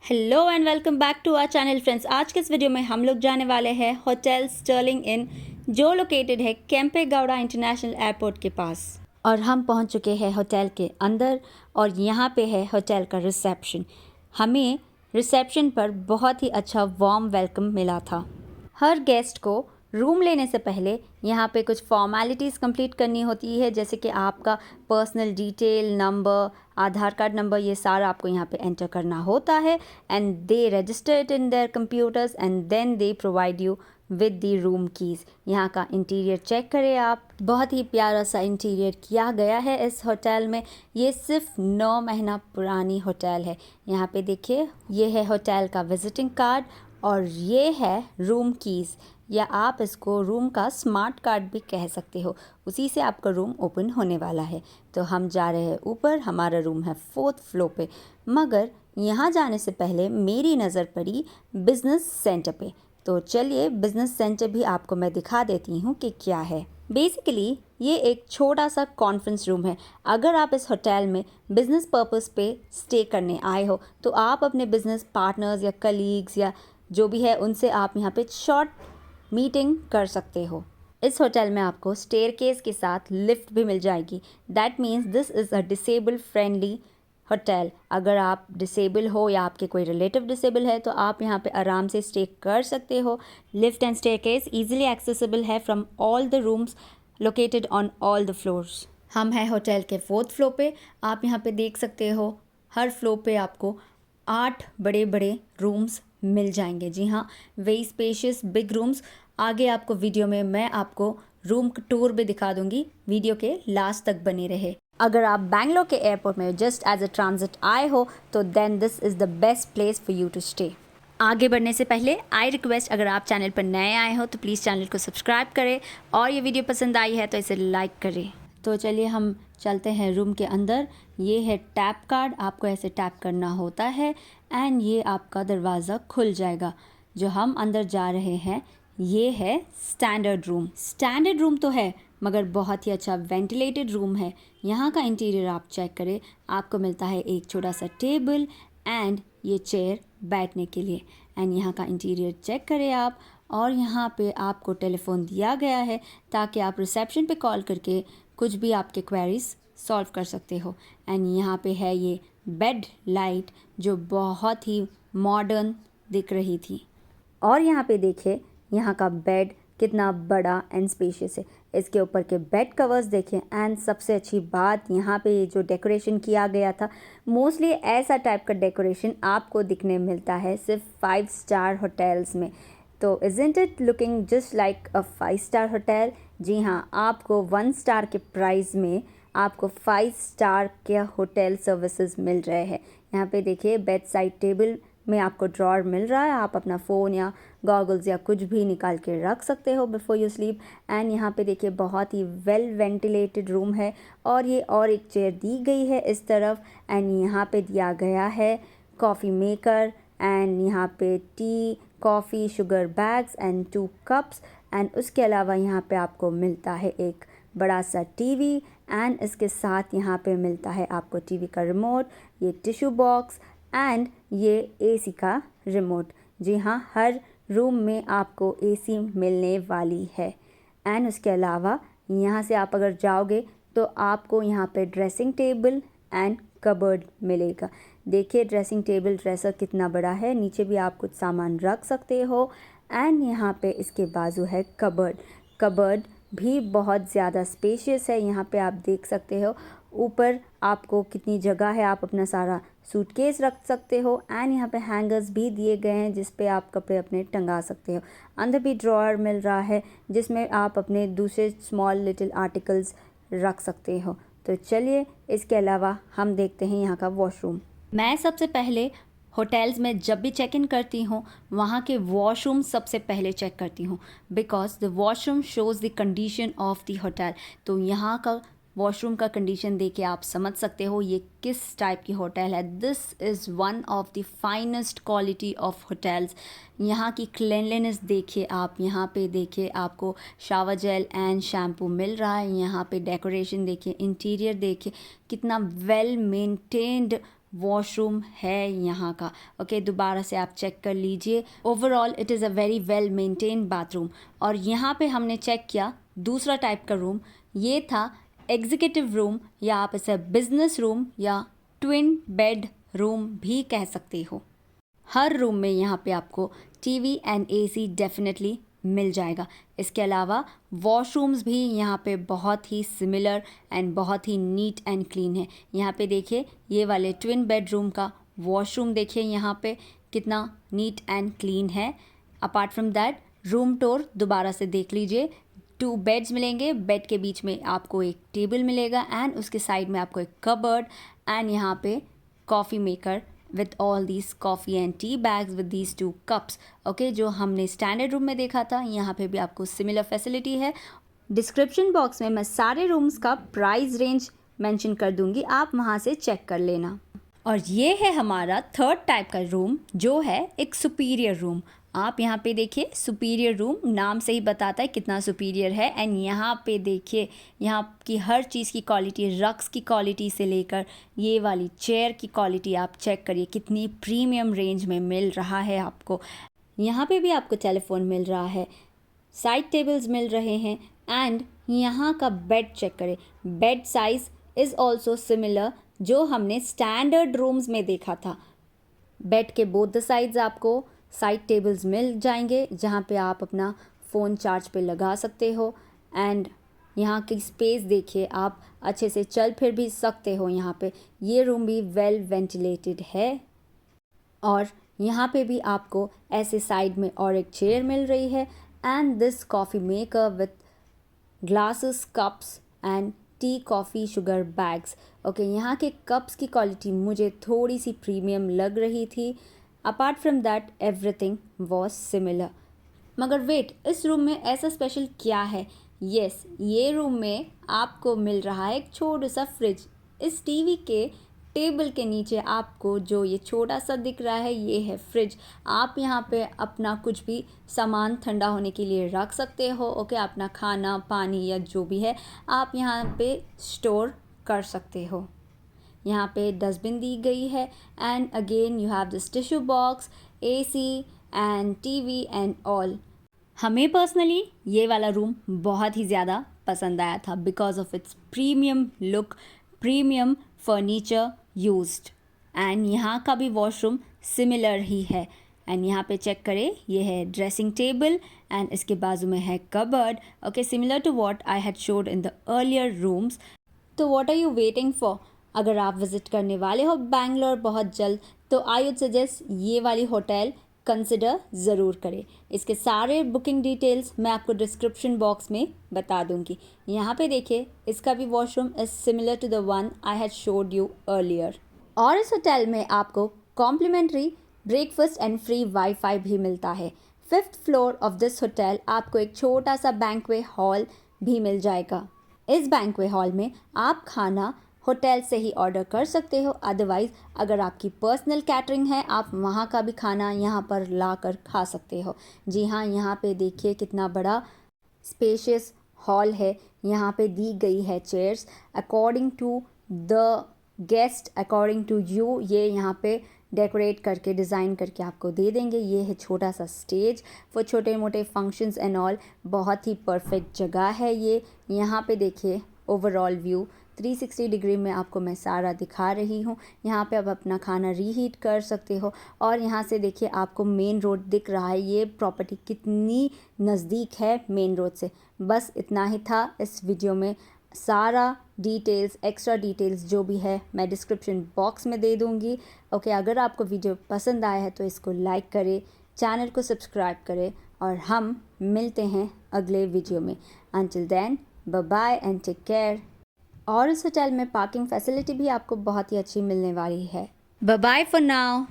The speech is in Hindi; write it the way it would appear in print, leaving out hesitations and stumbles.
Hello and welcome back to our channel friends. आज के इस वीडियो में हम लोग जाने वाले हैं होटल स्टर्लिंग इन, जो लोकेटेड है केम्पेगौड़ा इंटरनेशनल एयरपोर्ट के पास। और हम पहुंच चुके हैं होटल के अंदर और यहाँ पे है होटल का रिसेप्शन। हमें रिसेप्शन पर बहुत ही अच्छा वार्म वेलकम मिला था। हर गेस्ट को रूम लेने से पहले यहाँ पे कुछ फॉर्मेलिटीज़ कंप्लीट करनी होती है, जैसे कि आपका personal detail, number, Aadhaar card number, ये सारा आपको यहाँ पे एंटर करना होता है। And they register it in their computers and then they provide you with the room keys. यहाँ का इंटीरियर चेक करें आप, बहुत ही प्यारा सा इंटीरियर किया गया है इस होटल में। ये सिर्फ 9 महीना पुरानी होटल है। यहाँ पे देखिए, ये है होटल का विजिटिंग कार्ड और ये है रूम कीज़, या आप इसको रूम का स्मार्ट कार्ड भी कह सकते हो। उसी से आपका रूम ओपन होने वाला है। तो हम जा रहे हैं ऊपर, हमारा रूम है 4th फ्लोर पे। मगर यहाँ जाने से पहले मेरी नज़र पड़ी बिज़नेस सेंटर पे। तो चलिए बिज़नेस सेंटर भी आपको मैं दिखा देती हूँ कि क्या है। बेसिकली ये एक छोटा सा कॉन्फ्रेंस रूम है। अगर आप इस होटल में बिज़नेस पर्पस पे स्टे करने आए हो तो आप अपने बिज़नेस पार्टनर्स या कलीग्स या जो भी है उनसे आप यहाँ पे शॉर्ट मीटिंग कर सकते हो। इस होटल में आपको स्टेयरकेस के साथ लिफ्ट भी मिल जाएगी। That means this is a disable friendly hotel. अगर आप डिसेबल हो या आपके कोई रिलेटिव डिसेबल है तो आप यहाँ पे आराम से स्टे कर सकते हो। Lift and staircase easily accessible है from all the rooms located on all the floors. हम हैं होटल के 4th फ्लोर पे। आप यहाँ पे देख सकते हो हर फ्लोर पे आपको 8 बड़े बड़े रूम्स मिल जाएंगे। जी हाँ, वेरी स्पेशियस बिग रूम्स। आगे आपको वीडियो में मैं आपको रूम टूर भी दिखा दूंगी, वीडियो के लास्ट तक बने रहे। अगर आप बैंगलोर के एयरपोर्ट में जस्ट एज अ ट्रांजिट आए हो तो then this is the best place for you to stay. आगे बढ़ने से पहले आई रिक्वेस्ट, अगर आप चैनल पर नए आए हो तो प्लीज़ चैनल को सब्सक्राइब करें और ये वीडियो पसंद आई है तो इसे लाइक करें। तो चलिए हम चलते हैं रूम के अंदर। ये है टैप कार्ड, आपको ऐसे टैप करना होता है एंड ये आपका दरवाज़ा खुल जाएगा। जो हम अंदर जा रहे हैं ये है स्टैंडर्ड रूम। स्टैंडर्ड रूम तो है मगर बहुत ही अच्छा वेंटिलेटेड रूम है। यहाँ का इंटीरियर आप चेक करें, आपको मिलता है एक छोटा सा टेबल एंड ये चेयर बैठने के लिए। एंड यहाँ का इंटीरियर चेक करें आप, और यहाँ पे आपको टेलीफोन दिया गया है ताकि आप रिसेप्शन पे कॉल करके कुछ भी आपके क्वेरीज सॉल्व कर सकते हो। एंड यहाँ पे है ये बेड लाइट जो बहुत ही मॉडर्न दिख रही थी। और यहाँ पे देखिए, यहाँ का बेड कितना बड़ा एंड स्पेशियस है। इसके ऊपर के बेड कवर्स देखें एंड सबसे अच्छी बात, यहाँ पे जो डेकोरेशन किया गया था, मोस्टली ऐसा टाइप का डेकोरेशन आपको दिखने मिलता है सिर्फ 5 स्टार होटल्स में। तो isn't it looking just like a 5 star hotel. जी हाँ, आपको 1 स्टार के प्राइस में आपको 5 स्टार के होटल सर्विसेज मिल रहे हैं। यहाँ पे देखिए बेड साइड टेबल में आपको ड्रॉर मिल रहा है, आप अपना फ़ोन या गॉगल्स या कुछ भी निकाल के रख सकते हो बिफोर यू स्लीप। एंड यहाँ पे देखिए बहुत ही वेल वेंटिलेटेड रूम है और ये और एक चेयर दी गई है इस तरफ। एंड यहाँ पे दिया गया है कॉफ़ी मेकर एंड यहाँ पे T, coffee, sugar bags and 2 cups. And उसके अलावा यहाँ पे आपको मिलता है एक बड़ा सा टीवी एंड इसके साथ यहाँ पे मिलता है आपको टीवी का रिमोट, ये टिश्यू बॉक्स एंड ये एसी का रिमोट। जी हाँ, हर रूम में आपको एसी मिलने वाली है। एंड उसके अलावा यहाँ से आप अगर जाओगे तो आपको यहाँ पे ड्रेसिंग टेबल एंड कबर्ड मिलेगा। देखिए ड्रेसिंग टेबल, ड्रेसर कितना बड़ा है, नीचे भी आप कुछ सामान रख सकते हो। एंड यहाँ पे इसके बाजू है कबर्ड। कबर्ड भी बहुत ज़्यादा स्पेशियस है, यहाँ पे आप देख सकते हो। ऊपर आपको कितनी जगह है, आप अपना सारा सूटकेस रख सकते हो। एंड यहाँ पे हैंगर्स भी दिए गए हैं जिस पे आप कपड़े अपने टंगा सकते हो। अंदर भी ड्रॉअर मिल रहा है जिसमें आप अपने दूसरे स्मॉल लिटिल आर्टिकल्स रख सकते हो। तो चलिए इसके अलावा हम देखते हैं यहाँ का वॉशरूम। मैं सबसे पहले होटल्स में जब भी चेक इन करती हूँ वहाँ के वॉशरूम सबसे पहले चेक करती हूँ, because the washroom shows the condition of the hotel. तो यहाँ का वॉशरूम का कंडीशन देख के आप समझ सकते हो ये किस टाइप की होटल है। This is one of the finest quality of hotels. यहाँ की क्लीनलीनेस देखिए आप, यहाँ पे देखिए आपको शावर जेल एंड शैम्पू मिल रहा है। यहाँ पे डेकोरेशन देखिए, इंटीरियर देखिए, कितना वेल मेंटेन्ड वॉशरूम है यहाँ का। ओके, दोबारा से आप चेक कर लीजिए। Overall it is a very well maintained bathroom. और यहाँ पे हमने चेक किया दूसरा टाइप का रूम, ये था एग्जीक्यूटिव रूम, या आप इसे बिजनेस रूम या ट्विन बेड रूम भी कह सकते हो। हर रूम में यहाँ पे आपको टीवी एंड एसी डेफिनेटली मिल जाएगा। इसके अलावा वॉशरूम्स भी यहाँ पे बहुत ही सिमिलर एंड बहुत ही नीट एंड क्लीन है। यहाँ पे देखिए ये वाले ट्विन बेडरूम का वॉशरूम देखिए यहाँ पे कितना नीट एंड क्लीन है। Apart from that room tour दोबारा से देख लीजिए। 2 बेड्स मिलेंगे, बेड के बीच में आपको एक टेबल मिलेगा एंड उसके साइड में आपको एक कबर्ड एंड यहाँ पे coffee maker with all these coffee and tea bags with these 2 cups। Okay, जो हमने स्टैंडर्ड रूम में देखा था यहाँ पे भी आपको सिमिलर फैसिलिटी है। डिस्क्रिप्शन बॉक्स में मैं सारे रूम्स का प्राइस रेंज मेंशन कर दूंगी, आप वहाँ से चेक कर लेना। और ये है हमारा थर्ड टाइप का रूम जो है एक सुपीरियर रूम। आप यहाँ पे देखिए सुपीरियर रूम नाम से ही बताता है कितना सुपीरियर है। एंड यहाँ पे देखिए यहाँ की हर चीज़ की क्वालिटी, रक्स की क्वालिटी से लेकर ये वाली चेयर की क्वालिटी आप चेक करिए कितनी प्रीमियम रेंज में मिल रहा है आपको। यहाँ पे भी आपको टेलीफोन मिल रहा है, साइड टेबल्स मिल रहे हैं एंड यहाँ का बेड चेक करें, bed size is also similar जो हमने स्टैंडर्ड रूम्स में देखा था। बेड के बोथ द साइड्स आपको साइड टेबल्स मिल जाएंगे जहाँ पे आप अपना फ़ोन चार्ज पे लगा सकते हो। एंड यहाँ की स्पेस देखिए, आप अच्छे से चल फिर भी सकते हो। यहाँ पे ये रूम भी वेल वेंटिलेटेड है। और यहाँ पे भी आपको ऐसे साइड में और एक चेयर मिल रही है and this coffee maker with glasses, cups and T, coffee, sugar bags. Okay, यहाँ के कप्स की क्वालिटी मुझे थोड़ी सी प्रीमियम लग रही थी। Apart from that everything was similar. मगर वेट, इस रूम में ऐसा स्पेशल क्या है? यस, ये रूम में आपको मिल रहा है एक छोटा सा फ्रिज। इस टीवी के टेबल के नीचे आपको जो ये छोटा सा दिख रहा है ये है फ्रिज। आप यहाँ पे अपना कुछ भी सामान ठंडा होने के लिए रख सकते हो। ओके, अपना खाना, पानी या जो भी है आप यहाँ पे स्टोर कर सकते हो। यहाँ पे डस्टबिन दी गई है and again you have this tissue box, AC and TV and all. हमें पर्सनली ये वाला रूम बहुत ही ज़्यादा पसंद आया था because of its premium look, premium furniture used. And यहाँ का भी वॉशरूम सिमिलर ही है। एंड यहाँ पे चेक करें, ये है ड्रेसिंग टेबल एंड इसके बाजू में है cupboard. Okay, similar to what I had showed in the earlier rooms. तो what are you waiting for? अगर आप विज़िट करने वाले हो बैंगलोर बहुत जल्द तो आई वुड सजेस्ट ये वाली होटल कंसिडर ज़रूर करें। इसके सारे बुकिंग डिटेल्स मैं आपको डिस्क्रिप्शन बॉक्स में बता दूंगी। यहाँ पे देखिए, इसका भी washroom is similar to the one I had showed you earlier. और इस होटल में आपको complimentary breakfast and free wifi भी मिलता है। 5th floor of this hotel आपको एक छोटा सा बैंक्वे हॉल भी मिल जाएगा। इस बैंक्वे हॉल में आप खाना होटल से ही ऑर्डर कर सकते हो। अदरवाइज़ अगर आपकी पर्सनल कैटरिंग है आप वहाँ का भी खाना यहाँ पर ला कर खा सकते हो। जी हाँ, यहाँ पे देखिए कितना बड़ा स्पेशियस हॉल है। यहाँ पे दी गई है chairs according to the guest, according to you. ये यहाँ पे डेकोरेट करके, डिज़ाइन करके आपको दे देंगे। ये है छोटा सा स्टेज फॉर छोटे मोटे फंक्शंस एंड ऑल। बहुत ही परफेक्ट जगह है ये। यहाँ पे देखिए ओवरऑल व्यू 360 डिग्री में आपको मैं सारा दिखा रही हूँ। यहाँ पे आप अपना खाना रीहीट कर सकते हो। और यहाँ से देखिए आपको मेन रोड दिख रहा है। ये प्रॉपर्टी कितनी नज़दीक है मेन रोड से। बस इतना ही था इस वीडियो में। सारा डिटेल्स, एक्स्ट्रा डिटेल्स जो भी है मैं डिस्क्रिप्शन बॉक्स में दे दूँगी। ओके, अगर आपको वीडियो पसंद आया है तो इसको लाइक करें, चैनल को सब्सक्राइब करें और हम मिलते हैं अगले वीडियो में। Until then, bye bye and take care. और इस होटल में पार्किंग फैसिलिटी भी आपको बहुत ही अच्छी मिलने वाली है। Bye bye for now.